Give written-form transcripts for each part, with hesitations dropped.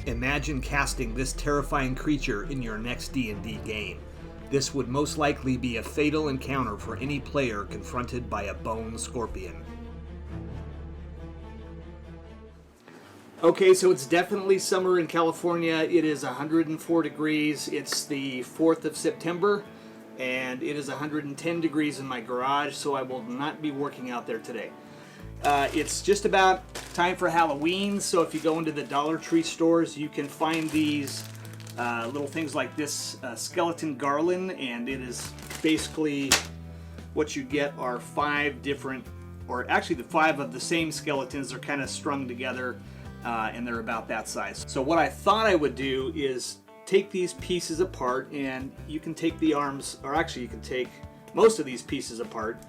Imagine casting this terrifying creature in your next D&D game. This would most likely be a fatal encounter for any player confronted by a bone scorpion. Okay, so it's definitely summer in California. It is 104 degrees. It's the 4th of September, and it is 110 degrees in my garage, so I will not be working out there today. It's just about time for Halloween, so if you go into the Dollar Tree stores, you can find these little things like this skeleton garland, and it is basically what you get are 5 different, or actually the 5 of the same skeletons are kind of strung together. And they're about that size. So what I thought I would do is take these pieces apart, and you can take the arms, or actually you can take most of these pieces apart,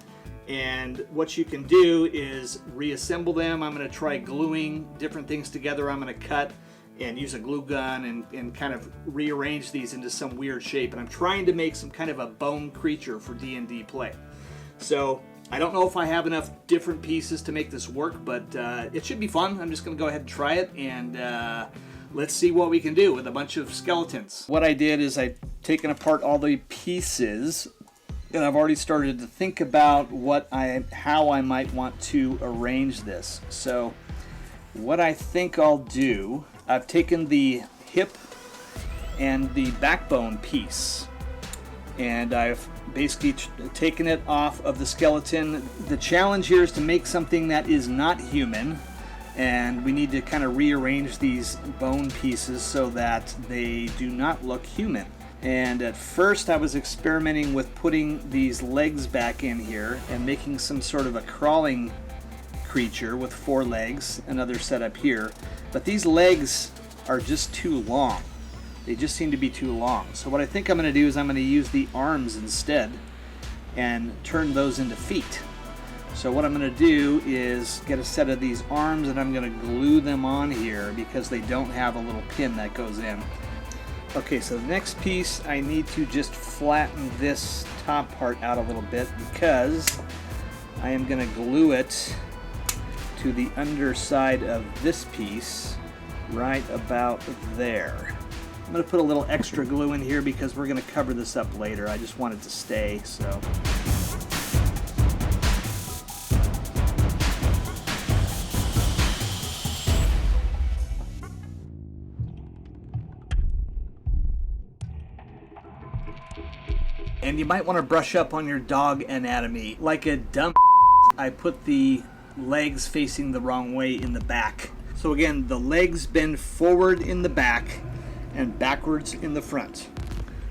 and what you can do is reassemble them. I'm going to try gluing different things together. I'm going to cut and use a glue gun and kind of rearrange these into some weird shape, and I'm trying to make some kind of a bone creature for D&D play. So I don't know if I have enough different pieces to make this work, but it should be fun. I'm just going to go ahead and try it, and let's see what we can do with a bunch of skeletons. What I did is I've taken apart all the pieces, and I've already started to think about how I might want to arrange this. So what I think I'll do, I've taken the hip and the backbone piece, and I've basically taken it off of the skeleton. The challenge here is to make something that is not human, and we need to kind of rearrange these bone pieces so that they do not look human. And at first I was experimenting with putting these legs back in here and making some sort of a crawling creature with 4 legs, another setup here, but these legs are just too long. They just seem to be too long. So what I think I'm going to do is I'm going to use the arms instead and turn those into feet. So what I'm going to do is get a set of these arms, and I'm going to glue them on here because they don't have a little pin that goes in. Okay, so the next piece, I need to just flatten this top part out a little bit because I am going to glue it to the underside of this piece right about there. I'm going to put a little extra glue in here because we're going to cover this up later. I just want it to stay, so. And you might want to brush up on your dog anatomy. Like a dumb I put the legs facing the wrong way in the back. So again, the legs bend forward in the back and backwards in the front.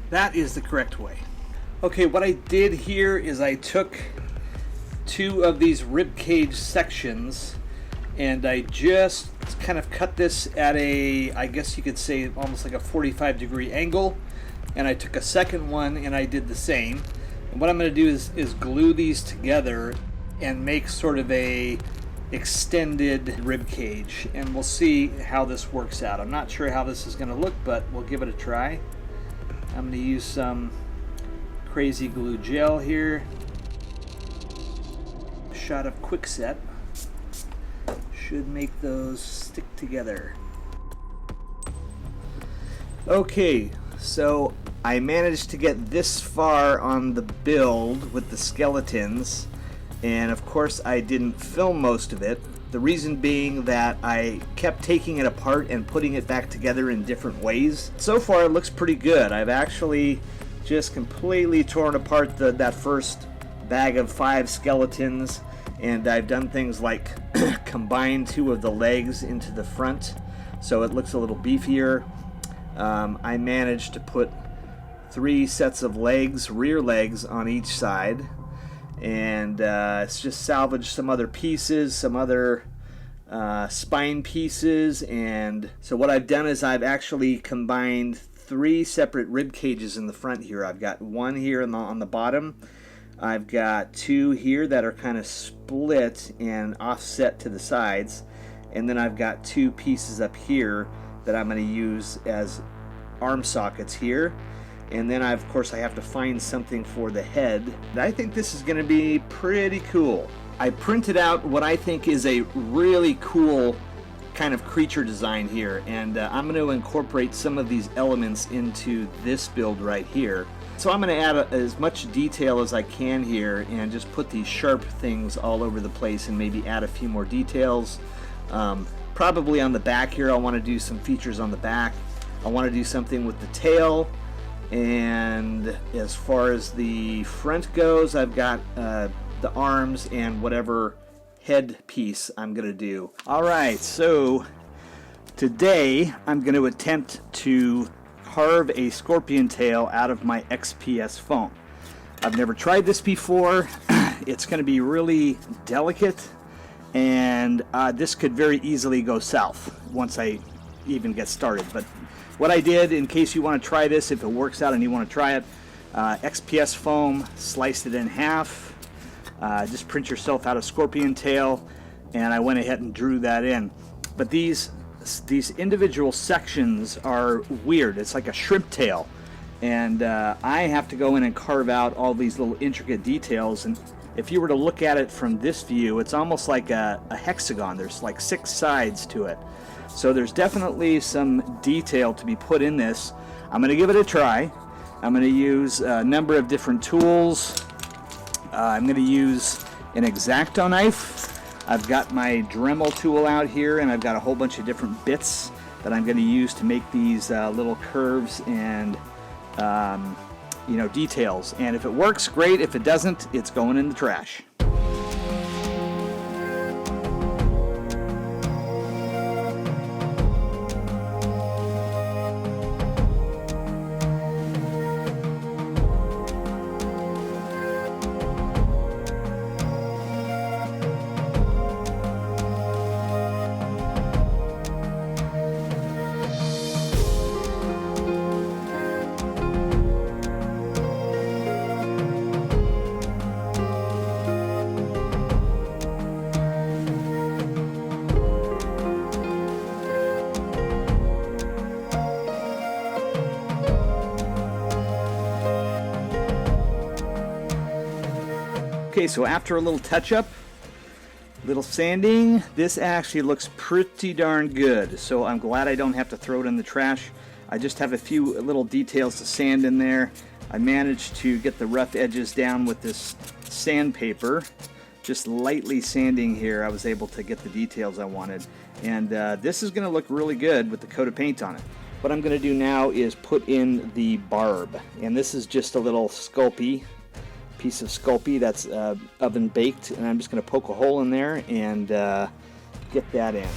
That is the correct way. Okay, what I did here is I took 2 of these rib cage sections, and I just kind of cut this at a, I guess you could say almost like a 45-degree angle, and I took a second one and I did the same. And what I'm going to do is glue these together and make sort of a extended rib cage, and we'll see how this works out. I'm not sure how this is going to look, but we'll give it a try. I'm going to use some crazy glue gel here, a shot of Quickset should make those stick together. Okay, so I managed to get this far on the build with the skeletons, and of course I didn't film most of it. The reason being that I kept taking it apart and putting it back together in different ways. So far it looks pretty good. I've actually just completely torn apart that first bag of 5 skeletons, and I've done things like combine 2 of the legs into the front so it looks a little beefier. I managed to put 3 sets of legs, rear legs, on each side, and it's just salvaged some other pieces, some other spine pieces. And so what I've done is I've actually combined 3 separate rib cages in the front here. I've got 1 here on the bottom. I've got 2 here that are kind of split and offset to the sides, and then I've got 2 pieces up here that I'm going to use as arm sockets here. And then of course I have to find something for the head. I think this is going to be pretty cool. I printed out what I think is a really cool kind of creature design here, and I'm going to incorporate some of these elements into this build right here. So I'm going to add as much detail as I can here and just put these sharp things all over the place and maybe add a few more details. Probably on the back here I want to do some features on the back. I want to do something with the tail, and as far as the front goes, I've got the arms and whatever head piece I'm going to do. Alright, so today I'm going to attempt to carve a scorpion tail out of my XPS foam. I've never tried this before. It's going to be really delicate, and this could very easily go south once I even get started. But what I did, in case you want to try this, if it works out and you want to try it, XPS foam, sliced it in half, just print yourself out a scorpion tail, and I went ahead and drew that in. But these individual sections are weird. It's like a shrimp tail, and I have to go in and carve out all these little intricate details. And if you were to look at it from this view, it's almost like a hexagon. There's like 6 sides to it, so there's definitely some detail to be put in this. I'm going to give it a try. I'm going to use a number of different tools. I'm going to use an X-Acto knife. I've got my Dremel tool out here, and I've got a whole bunch of different bits that I'm going to use to make these little curves and details. And if it works, great. If it doesn't, it's going in the trash. Okay, so after a little touch-up, little sanding, this actually looks pretty darn good. So I'm glad I don't have to throw it in the trash. I just have a few little details to sand in there. I managed to get the rough edges down with this sandpaper. Just lightly sanding here, I was able to get the details I wanted. And this is going to look really good with the coat of paint on it. What I'm going to do now is put in the barb. And this is just a little Sculpey. Piece of Sculpey that's oven baked, and I'm just going to poke a hole in there and get that in.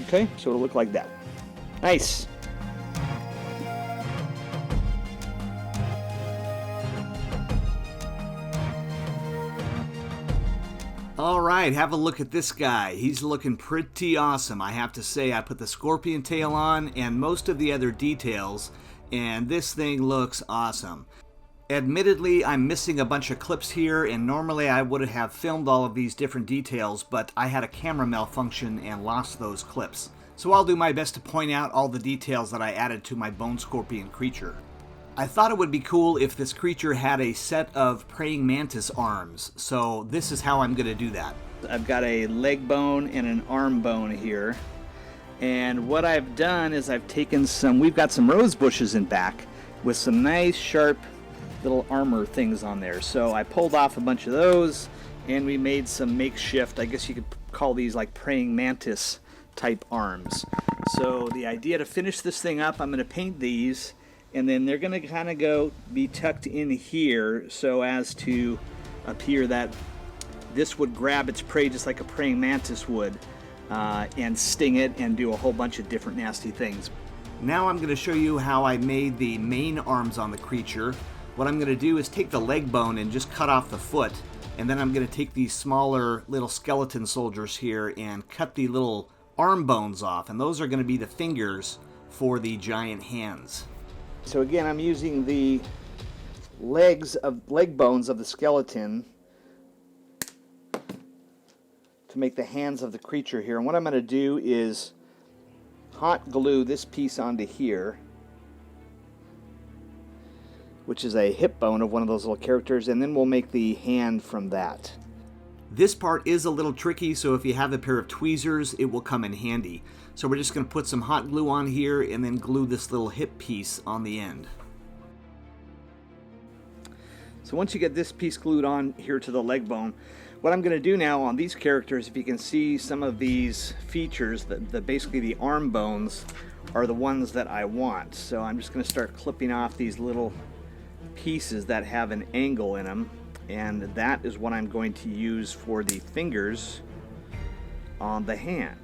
Okay, so it'll look like that. Nice. Alright, have a look at this guy. He's looking pretty awesome. I have to say, I put the scorpion tail on and most of the other details, and this thing looks awesome. Admittedly, I'm missing a bunch of clips here, and normally I would have filmed all of these different details, but I had a camera malfunction and lost those clips. So I'll do my best to point out all the details that I added to my bone scorpion creature. I thought it would be cool if this creature had a set of praying mantis arms, so this is how I'm going to do that. I've got a leg bone and an arm bone here, and what I've done is I've taken we've got some rose bushes in back with some nice sharp little armor things on there, so I pulled off a bunch of those and we made some makeshift, I guess you could call these like praying mantis type arms. So the idea to finish this thing up, I'm going to paint these, and then they're going to kind of be tucked in here so as to appear that this would grab its prey just like a praying mantis would and sting it and do a whole bunch of different nasty things. Now I'm going to show you how I made the main arms on the creature. What I'm going to do is take the leg bone and just cut off the foot, and then I'm going to take these smaller little skeleton soldiers here and cut the little arm bones off, and those are going to be the fingers for the giant hands. So again, I'm using the leg bones of the skeleton to make the hands of the creature here. And what I'm going to do is hot glue this piece onto here which is a hip bone of one of those little characters, and then we'll make the hand from that. This part is a little tricky, so if you have a pair of tweezers, it will come in handy. So we're just going to put some hot glue on here and then glue this little hip piece on the end. So once you get this piece glued on here to the leg bone, what I'm going to do now on these characters, if you can see some of these features, basically the arm bones are the ones that I want. So I'm just going to start clipping off these little pieces that have an angle in them, and that is what I'm going to use for the fingers on the hand.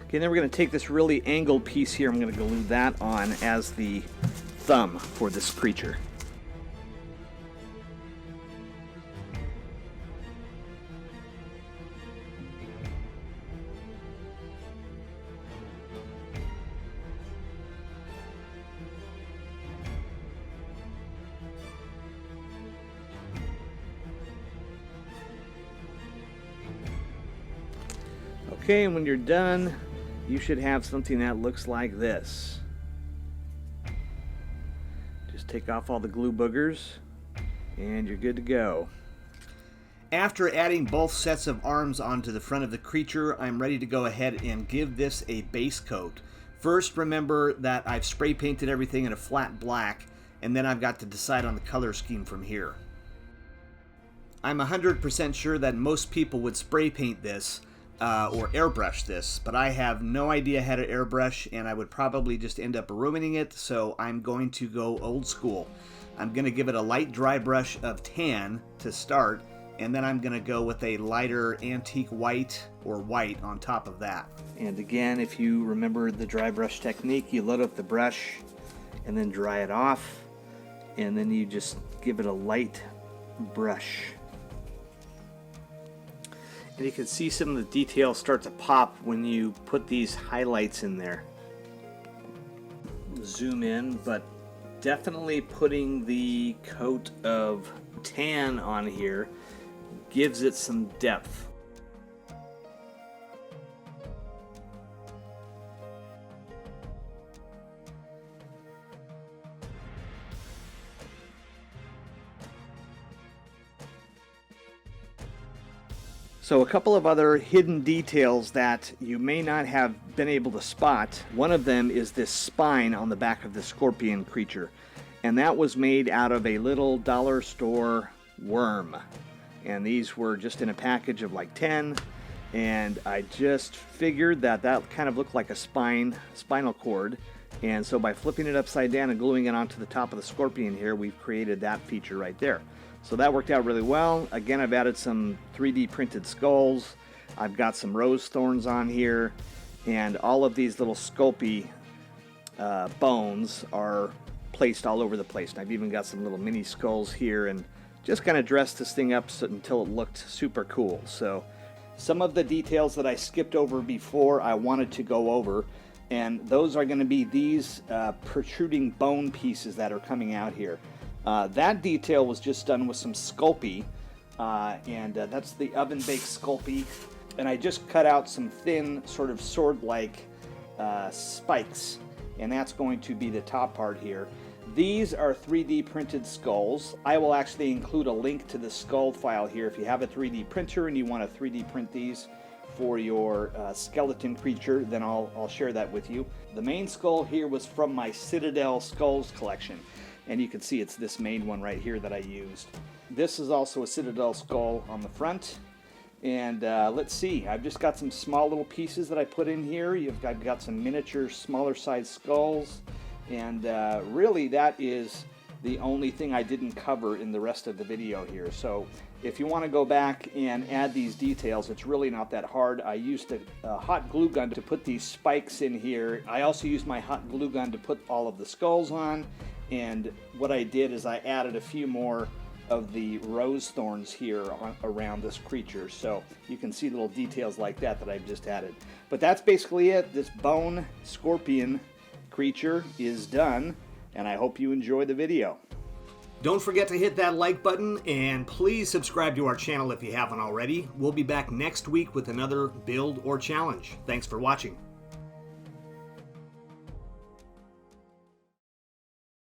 Okay, then we're going to take this really angled piece here, I'm going to glue that on as the thumb for this creature. Okay, and when you're done, you should have something that looks like this. Just take off all the glue boogers, and you're good to go. After adding both sets of arms onto the front of the creature, I'm ready to go ahead and give this a base coat. First, remember that I've spray painted everything in a flat black, and then I've got to decide on the color scheme from here. I'm 100% sure that most people would spray paint this, or airbrush this, but I have no idea how to airbrush, and I would probably just end up ruining it, so I'm going to go old school. I'm going to give it a light dry brush of tan to start, and then I'm going to go with a lighter antique white or white on top of that. And again, if you remember the dry brush technique, you load up the brush and then dry it off, and then you just give it a light brush. And you can see some of the details start to pop when you put these highlights in there. Zoom in, but definitely putting the coat of tan on here gives it some depth. So a couple of other hidden details that you may not have been able to spot. One of them is this spine on the back of the scorpion creature. And that was made out of a little dollar store worm. And these were just in a package of like 10. And I just figured that kind of looked like a spinal cord. And so by flipping it upside down and gluing it onto the top of the scorpion here, we've created that feature right there. So that worked out really well. Again, I've added some 3D printed skulls. I've got some rose thorns on here. And all of these little Sculpey bones are placed all over the place. And I've even got some little mini skulls here and just kind of dressed this thing up until it looked super cool. So some of the details that I skipped over before I wanted to go over. And those are going to be these protruding bone pieces that are coming out here. That detail was just done with some Sculpey, and that's the oven-baked Sculpey. And I just cut out some thin, sort of sword-like spikes, and that's going to be the top part here. These are 3D printed skulls. I will actually include a link to the skull file here. If you have a 3D printer and you want to 3D print these for your skeleton creature, then I'll share that with you. The main skull here was from my Citadel Skulls collection. And you can see it's this main one right here that I used. This is also a Citadel skull on the front. And let's see, I've just got some small little pieces that I put in here. I've got some miniature, smaller size skulls. And really that is the only thing I didn't cover in the rest of the video here. So if you want to go back and add these details, it's really not that hard. I used a hot glue gun to put these spikes in here. I also used my hot glue gun to put all of the skulls on. And what I did is I added a few more of the rose thorns here around this creature. So you can see little details like that I've just added. But that's basically it. This bone scorpion creature is done. And I hope you enjoy the video. Don't forget to hit that like button, and please subscribe to our channel if you haven't already. We'll be back next week with another build or challenge. Thanks for watching.